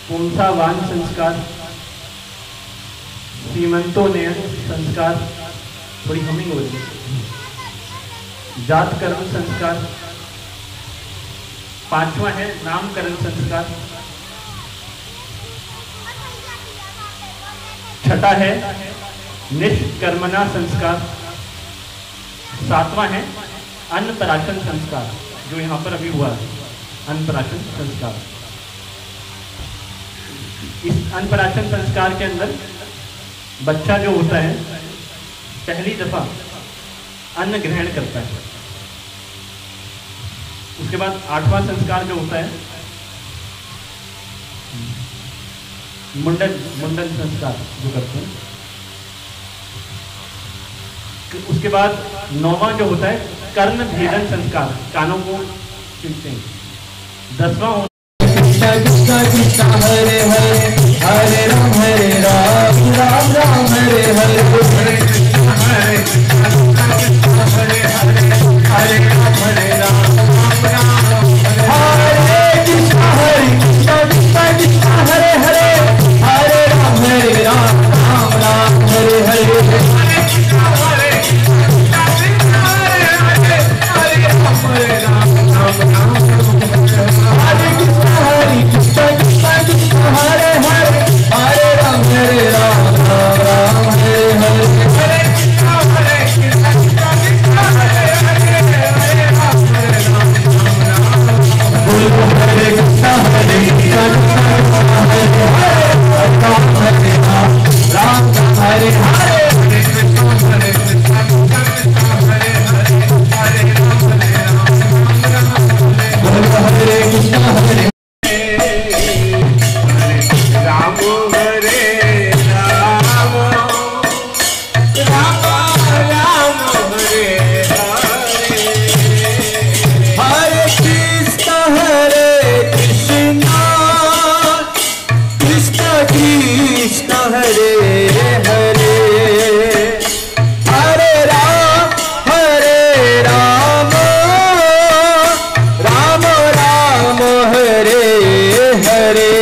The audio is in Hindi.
पुंसावान संस्कार, सीमंतोन्नयन संस्कार, थोड़ी हमिंग हो रही है, जातकर्म संस्कार, पांचवा है नामकरण संस्कार, छठा है निष्कर्मणा संस्कार, सातवां है अन्नप्राशन संस्कार, जो यहां पर अभी हुआ है, अन्नप्राशन संस्कार। इस अन्नप्राशन संस्कार के अंदर बच्चा जो होता है पहली दफा अन्न ग्रहण करता है। उसके बाद आठवां संस्कार जो होता है मुंडन संस्कार जो करते हैं। उसके बाद नौवां जो होता है कर्ण भेदन संस्कार, कानों को छींटते हैं। 10वां कृष्णा कृष्णा कृष्णा हरे हरे हरे राम राम राम हरे हरे हरे कृष्णा हरे कृष्णा हरे हरे हरे राम राम हरे कृष्णा कृष्णा कृष्णा हरे हरे हरे राम राम हरे हरे हरे